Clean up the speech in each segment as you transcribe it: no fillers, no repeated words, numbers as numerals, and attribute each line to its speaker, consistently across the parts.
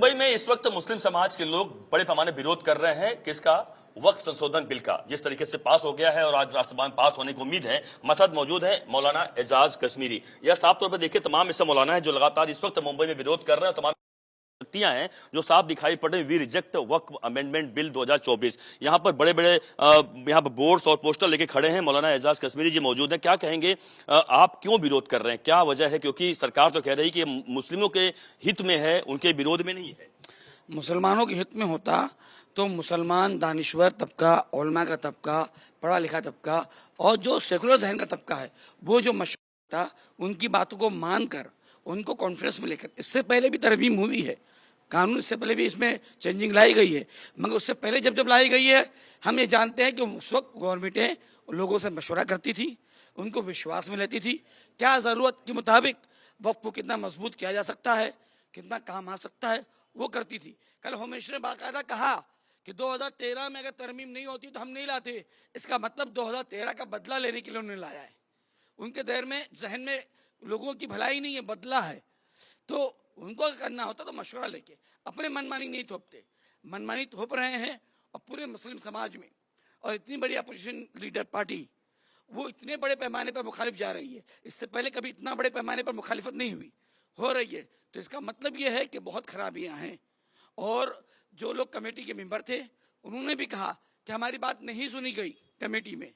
Speaker 1: मुंबई में इस वक्त मुस्लिम समाज के लोग बड़े पैमाने विरोध कर रहे हैं किसका? वक्फ संशोधन बिल का, जिस तरीके से पास हो गया है और आज राज्यसभा में पास होने की उम्मीद है। हमारे साथ मौजूद है मौलाना एजाज कश्मीरी। यह साफ तौर पर देखिए तमाम ऐसे मौलाना है जो लगातार इस वक्त मुंबई में विरोध कर रहे हैं। तमाम शक्तियां हैं जो साफ दिखाई पड़ रही। We reject Waqf amendment bill 2024। यहां पर बड़े बड़े यहां पर बोर्ड्स और पोस्टर लेके खड़े हैं। मौलाना एजाज कश्मीरी जी मौजूद हैं। क्या कहेंगे, आप क्यों विरोध कर रहे हैं, क्या वजह है? क्योंकि सरकार तो कह रही कि मुस्लिमों के हित में है, उनके विरोध में नहीं है।
Speaker 2: मुसलमानों के हित में होता तो मुसलमान दानिश्वर तबका, उलमा का तबका, पढ़ा लिखा तबका और जो सेकुलर जहन का तबका है, वो जो मशवरा था उनकी बातों को मानकर उनको कॉन्फ्रेंस में लेकर, इससे पहले भी तरमीम हुई है कानून, इससे पहले भी इसमें चेंजिंग लाई गई है, मगर उससे पहले जब लाई गई है हम ये जानते हैं कि उस वक्त गवर्नमेंटें लोगों से मशवरा करती थी, उनको विश्वास में लेती थी, क्या ज़रूरत के मुताबिक वक्फ को कितना मजबूत किया जा सकता है, कितना काम आ सकता है, वो करती थी। कल होम मिनिस्टर ने बाकायदा कहा कि 2013 में अगर तरमीम नहीं होती तो हम नहीं लाते। इसका मतलब 2013 का बदला लेने के लिए उन्होंने लाया है। उनके देर में जहन में लोगों की भलाई नहीं है, बदला है। तो उनको करना होता तो मशवरा लेके, अपने मनमानी नहीं थोपते। मनमानी थोप रहे हैं और पूरे मुस्लिम समाज में, और इतनी बड़ी अपोजिशन लीडर पार्टी वो इतने बड़े पैमाने पर मुखालिफ जा रही है। इससे पहले कभी इतना बड़े पैमाने पर मुखालिफत नहीं हुई, हो रही है। तो इसका मतलब ये है कि बहुत खराबियां हैं। और जो लोग कमेटी के मेंबर थे उन्होंने भी कहा कि हमारी बात नहीं सुनी गई कमेटी में।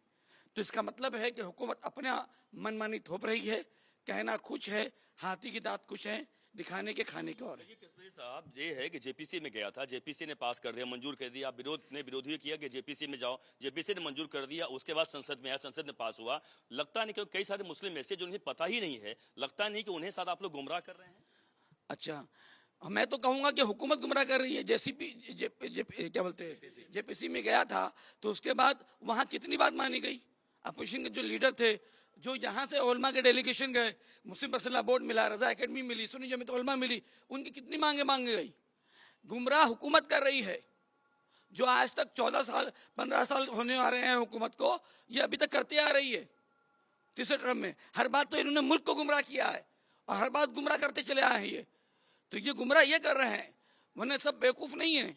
Speaker 2: तो इसका मतलब है कि हुकूमत अपना मनमानी थोप रही है। कहना कुछ है, हाथी की दांत कुछ है, दिखाने के खाने के और है।
Speaker 1: कश्मीरी साहब, ये है कि जेपीसी में गया था, जेपीसी ने पास कर दिया, मंजूर कर दिया। विरोध किया कि जेपीसी में जाओ, जेपीसी ने मंजूर कर दिया। उसके बाद संसद में आया, संसद में पास हुआ। लगता नहीं कि कई सारे मुस्लिम ऐसे जो उन्हें पता ही नहीं है, लगता नहीं कि उन्हें साथ आप लोग गुमराह कर रहे हैं।
Speaker 2: अच्छा, मैं तो कहूंगा कि हुकूमत गुमराह कर रही है। क्या बोलते हैं, जेपीसी में गया था तो उसके बाद वहां कितनी बात मानी गई। अपोजिशन के जो लीडर थे, जो यहाँ से उलमा के डेलीगेशन गए, मुस्लिम पर्सनल बोर्ड मिला, रजा एकेडमी मिली, सुन्नी जमीयत उलमा मिली, उनकी कितनी मांगे गई। गुमराह हुकूमत कर रही है, जो आज तक 14 साल 15 साल होने आ रहे हैं हुकूमत को, ये अभी तक करते आ रही है। तीसरे टर्म में हर बात तो इन्होंने मुल्क को गुमराह किया है और हर बात गुमराह करते चले आए हैं। तो ये गुमराह ये कर रहे हैं, वरना सब बेवकूफ़ नहीं है।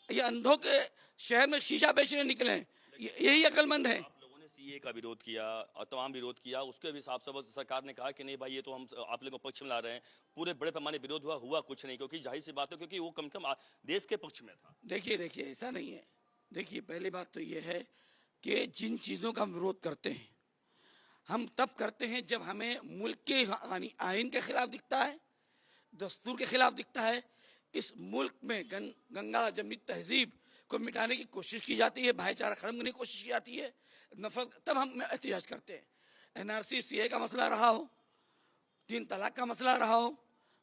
Speaker 2: ये अंधों के शहर में शीशा बेचने निकले, यही अक्लमंद है।
Speaker 1: सीए का विरोध किया और तमाम विरोध किया, उसके भी हिसाब से सरकार ने कहा कि नहीं भाई, ये तो हम आप लोगों को पक्ष में ला रहे हैं। पूरे बड़े पैमाने विरोध हुआ कुछ नहीं, क्योंकि जाहिर सी बात है क्योंकि वो कम से कम देश के पक्ष में था।
Speaker 2: देखिए ऐसा नहीं है। देखिए पहली बात तो ये है कि जिन चीज़ों का हम विरोध करते हैं हम तब करते हैं जब हमें मुल्क के आइन के खिलाफ दिखता है, दस्तूर के खिलाफ दिखता है। इस मुल्क में गंगा जमनी तहजीब को मिटाने की कोशिश की जाती है, भाईचारा खत्म करने की कोशिश की जाती है, नफरत, तब हम एहतिजाज करते हैं। एनआरसी सीए का मसला रहा हो, 3 तलाक का मसला रहा हो,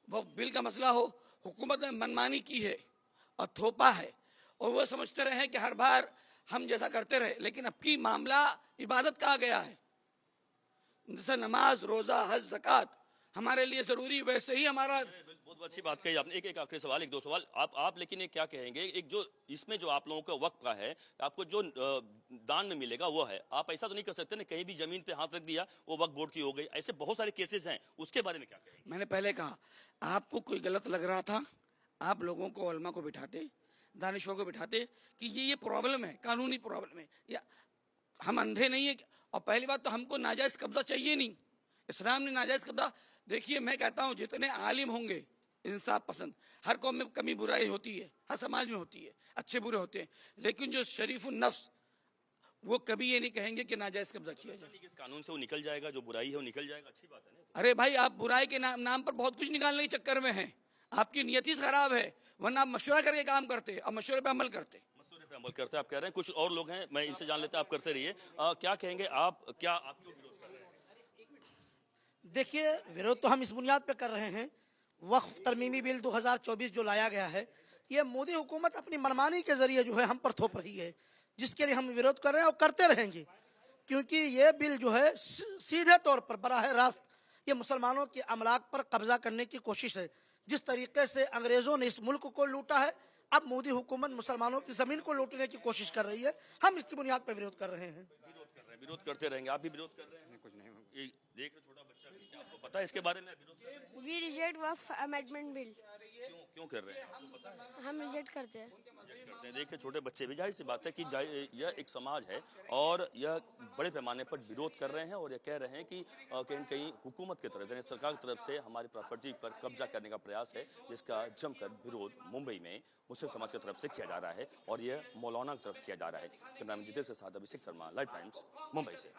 Speaker 2: वह बिल का मसला हो, हुकूमत ने मनमानी की है और थोपा है और वो समझते रहे कि हर बार हम जैसा करते रहे। लेकिन अब की मामला इबादत का आ गया है। जैसे नमाज, रोज़ा, हज, ज़कात हमारे लिए ज़रूरी, वैसे ही हमारा।
Speaker 1: बहुत अच्छी बात कही आपने। एक आखिरी सवाल, एक दो सवाल आप लेकिन क्या कहेंगे, एक जो इसमें जो आप लोगों का वक्त का है, आपको जो दान में मिलेगा वो है, आप ऐसा तो नहीं कर सकते ना कहीं भी जमीन पे हाथ रख दिया वो वक्त बोर्ड की हो गई। ऐसे बहुत सारे केसेस हैं, उसके बारे में क्या कहेंगे?
Speaker 2: मैंने पहले कहा, आपको कोई गलत लग रहा था, आप लोगों को, उलमा को बिठाते, दानिशों को बिठाते कि ये प्रॉब्लम है, कानूनी प्रॉब्लम है, या हम अंधे नहीं है। और पहली बात तो हमको नाजायज कब्जा चाहिए नहीं। इस्लाम ने नाजायज कब्जा, देखिए मैं कहता हूँ जितने आलिम होंगे इंसाफ पसंद, हर कौम में कमी बुराई होती है, हर समाज में होती है, अच्छे बुरे होते हैं, लेकिन जो शरीफुन नफ्स वो कभी ये नहीं कहेंगे कि नाजायज कब्जा किया जाए।
Speaker 1: इस कानून से वो निकल जाएगा, जो बुराई है वो निकल जाएगा, अच्छी बात है ना।
Speaker 2: अरे भाई, आप बुराई के नाम पर बहुत कुछ निकालने के चक्कर में हैं, आपकी नियत ही खराब है। वरना आप मशवरा करके काम करते और मशवरे पे अमल करते।
Speaker 1: आप कह रहे हैं, कुछ और लोग हैं, मैं इनसे जान लेते हैं, आप करते रहिए। क्या कहेंगे आप, क्या आप क्यों विरोध कर रहे हैं?
Speaker 3: देखिए, विरोध तो हम इस बुनियाद पे कर रहे हैं, वक्फ तरमीमी बिल 2024 जो लाया गया है, ये मोदी हुकूमत अपनी मनमानी के जरिए जो है हम पर थोप रही है, जिसके लिए हम विरोध कर रहे हैं और करते रहेंगे। क्योंकि ये बिल जो है सीधे तौर पर बराह रास्त ये मुसलमानों के अमलाक पर कब्जा करने की कोशिश है। जिस तरीके से अंग्रेजों ने इस मुल्क को लूटा है, अब मोदी हुकूमत मुसलमानों की जमीन को लूटने की कोशिश कर रही है। हम इसकी बुनियाद पर विरोध कर रहे हैं।
Speaker 1: विरोध करते रहेंगे, आप भी विरोध कर रहे हैं। कुछ नहीं, देख छोटा बच्चा आपको पता है इसके बारे में विरोध कर रहे हैं?
Speaker 4: We reject Waqf amendment bill.
Speaker 1: क्यों कर रहे हैं आपको पता है?
Speaker 4: हम रिजेक्ट करते हैं।
Speaker 1: रिजेक्ट करते हैं। देखिए छोटे बच्चे भी, जाहिर सी बात है कि यह एक समाज है और यह बड़े पैमाने पर विरोध कर रहे हैं और यह कह रहे हैं कि कहीं न कहीं हुकूमत की तरफ यानी सरकार की तरफ से हमारी प्रॉपर्टी पर कब्जा करने का प्रयास है, जिसका जमकर विरोध मुंबई में मुस्लिम समाज की तरफ से किया जा रहा है और यह मौलाना की तरफ से किया जा रहा है। कैमरामैन जितेश के साथ अभिषेक शर्मा, लाइव टाइम्स, मुंबई से।